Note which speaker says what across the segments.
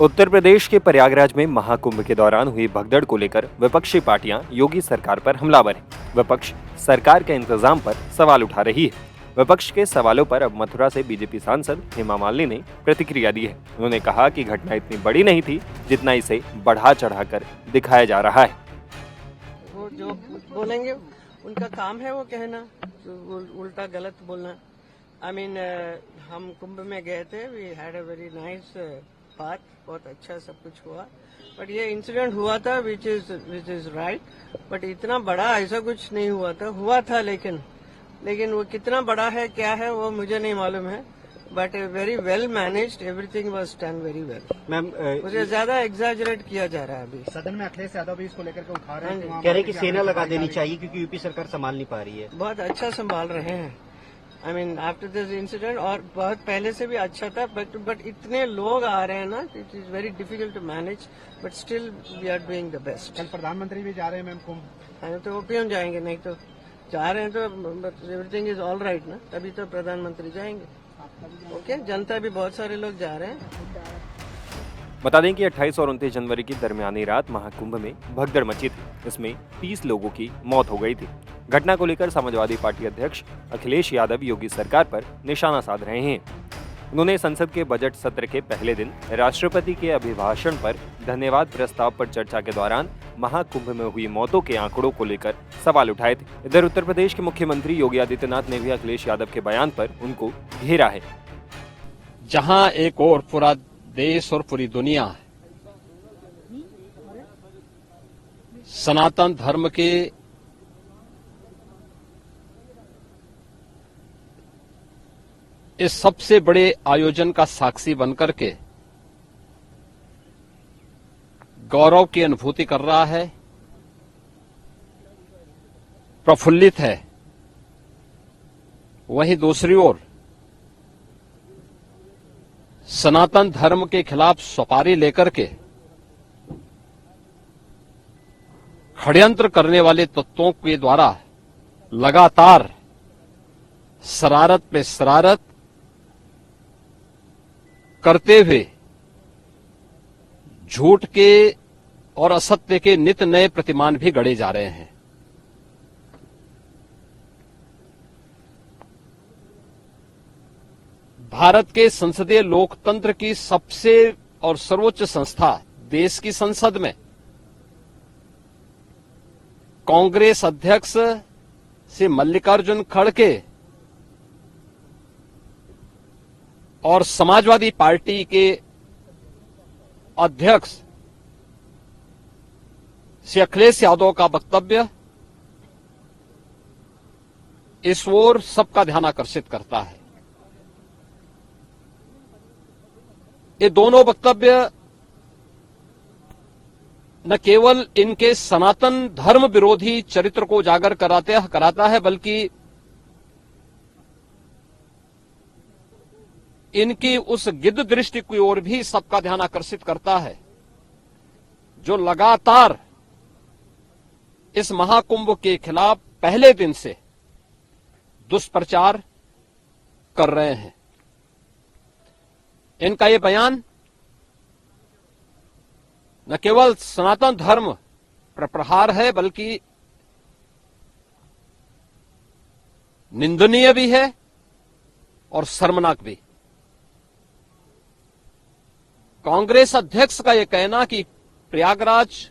Speaker 1: उत्तर प्रदेश के प्रयागराज में महाकुंभ के दौरान हुई भगदड़ को लेकर विपक्षी पार्टियां योगी सरकार पर हमलावर हैं। विपक्ष सरकार के इंतजाम पर सवाल उठा रही है। विपक्ष के सवालों पर अब मथुरा से बीजेपी सांसद हेमा मालिनी ने प्रतिक्रिया दी है। उन्होंने कहा कि घटना इतनी बड़ी नहीं थी जितना इसे बढ़ा चढ़ाकर दिखाया जा रहा है।
Speaker 2: वो जो बोलेंगे उनका काम है वो कहना, उल्टा गलत बोलना। आई मीन हम कुंभ में गए थे, we had a very nice बात, बहुत अच्छा सब कुछ हुआ। बट ये इंसिडेंट हुआ था विच इज राइट, बट इतना बड़ा ऐसा कुछ नहीं हुआ था लेकिन वो कितना बड़ा है क्या है वो मुझे नहीं मालूम है। But very well managed, everything was done very well.
Speaker 3: Ma'am
Speaker 2: मुझे ज्यादा एग्जैजरेट किया जा रहा है अभी।
Speaker 4: सदन में अखिलेश यादव भी इसको लेकर के उठा रहे हैं,
Speaker 3: कह रहे हैं कि सेना लगा देनी चाहिए क्योंकि यूपी सरकार संभाल नहीं पा रही है।
Speaker 2: बहुत अच्छा संभाल रहे हैं। I mean after this incident, और बहुत पहले से भी अच्छा था, बट इतने लोग आ रहे हैं ना, it is very difficult to manage, but still we are doing the best.
Speaker 4: कल प्रधानमंत्री भी जा रहे हैं मैम कुंभ।
Speaker 2: तो वो क्यों जाएंगे, नहीं तो जा रहे हैं तो एवरीथिंग इज ऑल राइट ना, तभी तो प्रधानमंत्री जाएंगे। ओके, जनता भी बहुत सारे लोग जा रहे हैं।
Speaker 1: बता दें कि 28 और 29 जनवरी की दरमियानी रात महाकुंभ में भगदड़ मची थी। इसमें 30 लोगों की मौत हो गई थी। घटना को लेकर समाजवादी पार्टी अध्यक्ष अखिलेश यादव योगी सरकार पर निशाना साध रहे हैं। उन्होंने संसद के बजट सत्र के पहले दिन राष्ट्रपति के अभिभाषण पर धन्यवाद प्रस्ताव पर चर्चा के दौरान महाकुंभ में हुई मौतों के आंकड़ों को लेकर सवाल उठाए थे। इधर उत्तर प्रदेश के मुख्यमंत्री योगी आदित्यनाथ ने भी अखिलेश यादव के बयान पर उनको घेरा है।
Speaker 5: जहां एक और पूरा देश और पूरी दुनिया सनातन धर्म के इस सबसे बड़े आयोजन का साक्षी बनकर के गौरव की अनुभूति कर रहा है, प्रफुल्लित है, वहीं दूसरी ओर सनातन धर्म के खिलाफ सपारी लेकर के षड्यंत्र करने वाले तत्वों के द्वारा लगातार शरारत पे शरारत करते हुए झूठ के और असत्य के नित नए प्रतिमान भी गढ़े जा रहे हैं। भारत के संसदीय लोकतंत्र की सबसे और सर्वोच्च संस्था देश की संसद में कांग्रेस अध्यक्ष से मल्लिकार्जुन खड़गे और समाजवादी पार्टी के अध्यक्ष श्री अखिलेश यादव का वक्तव्य इस ओर सबका ध्यान आकर्षित करता है। ये दोनों वक्तव्य न केवल इनके सनातन धर्म विरोधी चरित्र को उजागर कराता है, बल्कि इनकी उस गिद्ध दृष्टि की ओर भी सबका ध्यान आकर्षित करता है, जो लगातार इस महाकुंभ के खिलाफ पहले दिन से दुष्प्रचार कर रहे हैं। इनका ये बयान न केवल सनातन धर्म पर प्रहार है, बल्कि निंदनीय भी है और शर्मनाक भी। कांग्रेस अध्यक्ष का यह कहना कि प्रयागराज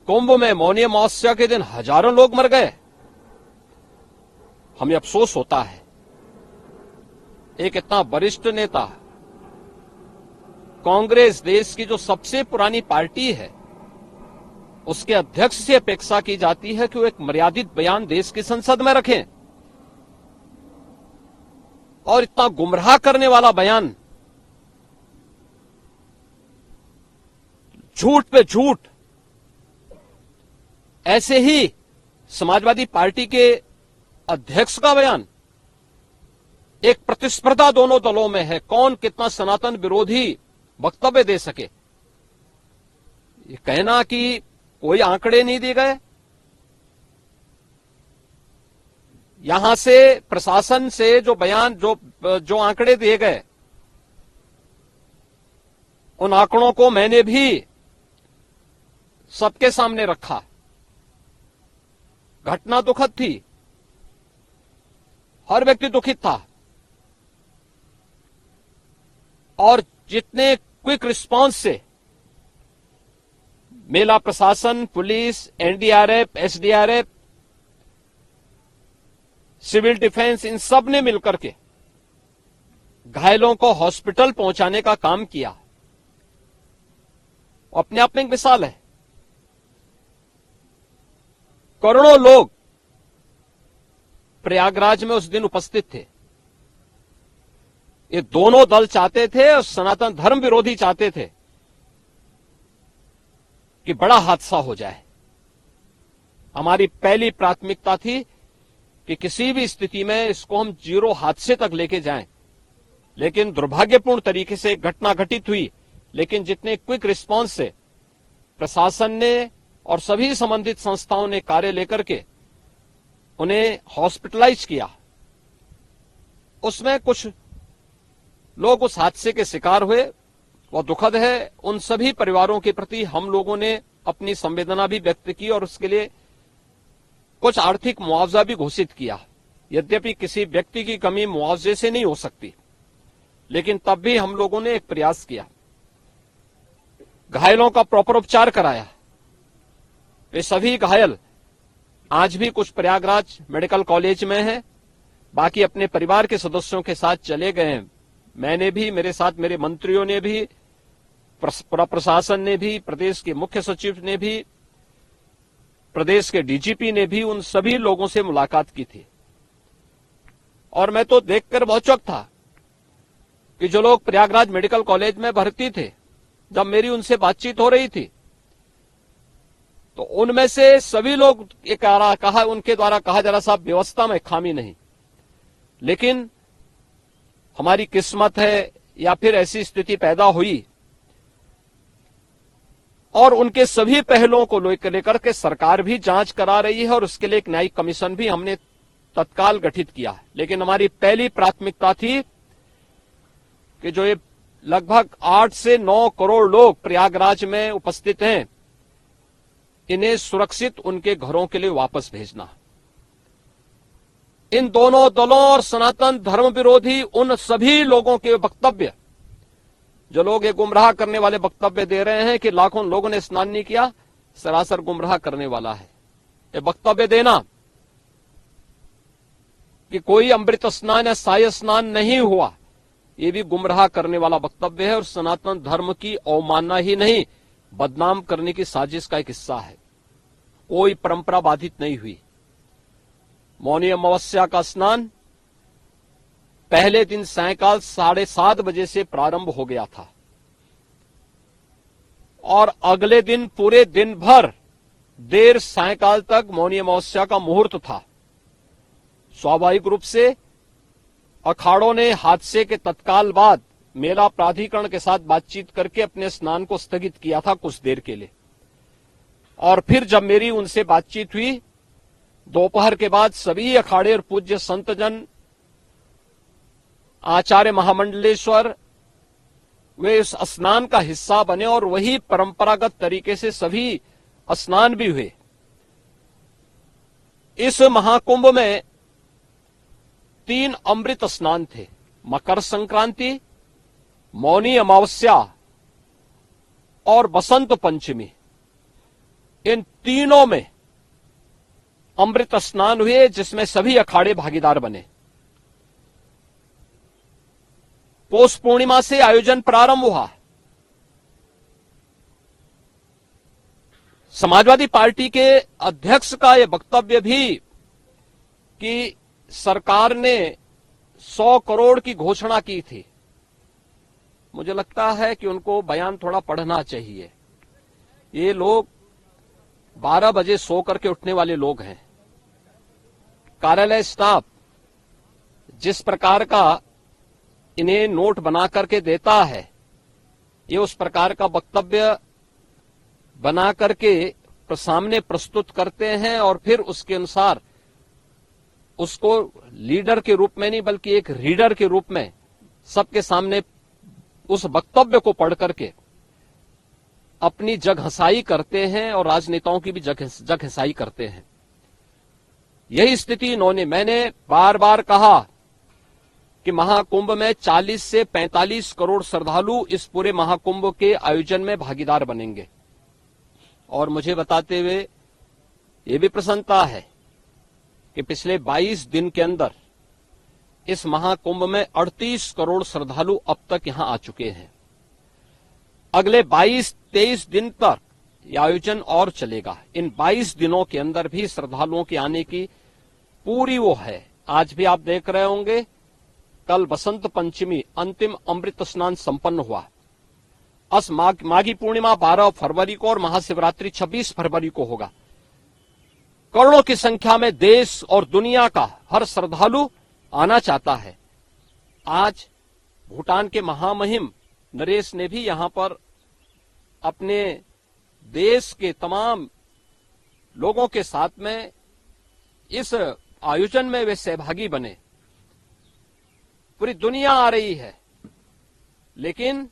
Speaker 5: कुंभ में मौनी अमावस्या के दिन हजारों लोग मर गए, हमें अफसोस होता है। एक इतना वरिष्ठ नेता, कांग्रेस देश की जो सबसे पुरानी पार्टी है, उसके अध्यक्ष से अपेक्षा की जाती है कि वो एक मर्यादित बयान देश की संसद में रखें, और इतना गुमराह करने वाला बयान, झूठ पे झूठ, ऐसे ही समाजवादी पार्टी के अध्यक्ष का बयान, एक प्रतिस्पर्धा दोनों दलों में है, कौन कितना सनातन विरोधी वक्तव्य दे सके। ये कहना कि कोई आंकड़े नहीं दिए गए, यहां से प्रशासन से जो बयान जो आंकड़े दिए गए उन आंकड़ों को मैंने भी सबके सामने रखा। घटना दुखद थी, हर व्यक्ति दुखित था, और जितने क्विक रिस्पांस से मेला प्रशासन, police, NDRF, SDRF, civil defence, इन सब ने मिलकर के घायलों को हॉस्पिटल पहुंचाने का काम किया, अपने आप में एक मिसाल है। करोड़ों लोग प्रयागराज में उस दिन उपस्थित थे। ये दोनों दल चाहते थे और सनातन धर्म विरोधी चाहते थे कि बड़ा हादसा हो जाए। हमारी पहली प्राथमिकता थी कि किसी भी स्थिति में इसको हम जीरो हादसे तक लेके जाएं। लेकिन दुर्भाग्यपूर्ण तरीके से घटना घटित हुई, लेकिन जितने क्विक रिस्पांस से प्रशासन ने और सभी संबंधित संस्थाओं ने कार्य लेकर के उन्हें हॉस्पिटलाइज किया, उसमें कुछ लोग उस हादसे के शिकार हुए, वह दुखद है। उन सभी परिवारों के प्रति हम लोगों ने अपनी संवेदना भी व्यक्त की और उसके लिए कुछ आर्थिक मुआवजा भी घोषित किया। यद्यपि किसी व्यक्ति की कमी मुआवजे से नहीं हो सकती, लेकिन तब भी हम लोगों ने एक प्रयास किया। घायलों का प्रॉपर उपचार कराया। वे सभी घायल आज भी कुछ प्रयागराज मेडिकल कॉलेज में हैं, बाकी अपने परिवार के सदस्यों के साथ चले गए हैं। मैंने भी, मेरे साथ मेरे मंत्रियों ने भी, प्रशासन ने भी, प्रदेश के मुख्य सचिव ने भी, प्रदेश के डीजीपी ने भी उन सभी लोगों से मुलाकात की थी। और मैं तो देखकर बहुत चौंक था कि जो लोग प्रयागराज मेडिकल कॉलेज में भर्ती थे, जब मेरी उनसे बातचीत हो रही थी तो उनमें से सभी लोग उनके द्वारा कहा जा रहा, साहब व्यवस्था में खामी नहीं, लेकिन हमारी किस्मत है या फिर ऐसी स्थिति पैदा हुई। और उनके सभी पहलुओं को लेकर के सरकार भी जांच करा रही है और उसके लिए एक न्यायिक कमीशन भी हमने तत्काल गठित किया। लेकिन हमारी पहली प्राथमिकता थी कि जो ये लगभग 8 से 9 करोड़ लोग प्रयागराज में उपस्थित हैं, इन्हें सुरक्षित उनके घरों के लिए वापस भेजना। इन दोनों दलों और सनातन धर्म विरोधी उन सभी लोगों के वक्तव्य, जो लोग ये गुमराह करने वाले वक्तव्य दे रहे हैं कि लाखों लोगों ने स्नान नहीं किया, सरासर गुमराह करने वाला है। ये वक्तव्य देना कि कोई अमृत स्नान या साय स्नान नहीं हुआ, ये भी गुमराह करने वाला वक्तव्य है और सनातन धर्म की अवमानना ही नहीं, बदनाम करने की साजिश का एक हिस्सा है। कोई परंपरा बाधित नहीं हुई। मौनी अमावस्या का स्नान पहले दिन सायकाल 7:30 बजे से प्रारंभ हो गया था और अगले दिन पूरे दिन भर देर सायकाल तक मौनी अमावस्या का मुहूर्त था। स्वाभाविक रूप से अखाड़ों ने हादसे के तत्काल बाद मेला प्राधिकरण के साथ बातचीत करके अपने स्नान को स्थगित किया था कुछ देर के लिए। और फिर जब मेरी उनसे बातचीत हुई दोपहर के बाद, सभी अखाड़े और पूज्य संतजन, आचार्य महामंडलेश्वर, वे इस स्नान का हिस्सा बने और वही परंपरागत तरीके से सभी स्नान भी हुए। इस महाकुंभ में 3 अमृत स्नान थे, मकर संक्रांति, मौनी अमावस्या और बसंत पंचमी। इन तीनों में अमृत स्नान हुए जिसमें सभी अखाड़े भागीदार बने। पौष पूर्णिमा से आयोजन प्रारंभ हुआ। समाजवादी पार्टी के अध्यक्ष का यह वक्तव्य भी कि सरकार ने 100 करोड़ की घोषणा की थी, मुझे लगता है कि उनको बयान थोड़ा पढ़ना चाहिए। ये लोग 12 बजे सो करके उठने वाले लोग हैं। कार्यालय स्टाफ जिस प्रकार का इन्हें नोट बना करके देता है, ये उस प्रकार का वक्तव्य बना करके सामने प्रस्तुत करते हैं और फिर उसके अनुसार उसको लीडर के रूप में नहीं बल्कि एक रीडर के रूप में सबके सामने उस वक्तव्य को पढ़ करके अपनी जगहसाई करते हैं और राजनेताओं की भी जगहसाई करते हैं। यही स्थिति मैंने बार बार कहा कि महाकुंभ में 40 से 45 करोड़ श्रद्धालु इस पूरे महाकुंभ के आयोजन में भागीदार बनेंगे। और मुझे बताते हुए ये भी प्रसन्नता है कि पिछले 22 दिन के अंदर इस महाकुंभ में 38 करोड़ श्रद्धालु अब तक यहां आ चुके हैं। अगले 22-23 दिन तक यह आयोजन और चलेगा। इन 22 दिनों के अंदर भी श्रद्धालुओं के आने की पूरी वो है। आज भी आप देख रहे होंगे, कल बसंत पंचमी अंतिम अमृत स्नान संपन्न हुआ। माघी पूर्णिमा 12 फरवरी को और महाशिवरात्रि 26 फरवरी को होगा। करोड़ों की संख्या में देश और दुनिया का हर श्रद्धालु आना चाहता है। आज भूटान के महामहिम नरेश ने भी यहां पर अपने देश के तमाम लोगों के साथ में इस आयोजन में वे सहभागी बने। पूरी दुनिया आ रही है, लेकिन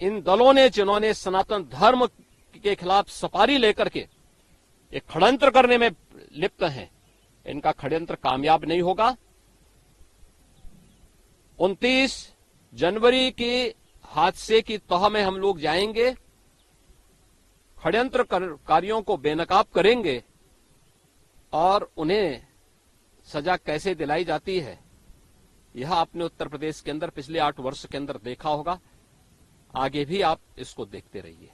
Speaker 5: इन दलों ने जिन्होंने सनातन धर्म के खिलाफ सफारी लेकर के एक षड्यंत्र करने में लिप्त हैं, इनका षड्यंत्र कामयाब नहीं होगा। 29 जनवरी के हादसे की तह में हम लोग जाएंगे, षड्यंत्रकारियों को बेनकाब करेंगे और उन्हें सजा कैसे दिलाई जाती है यह आपने उत्तर प्रदेश के अंदर पिछले 8 वर्ष के अंदर देखा होगा। आगे भी आप इसको देखते रहिए।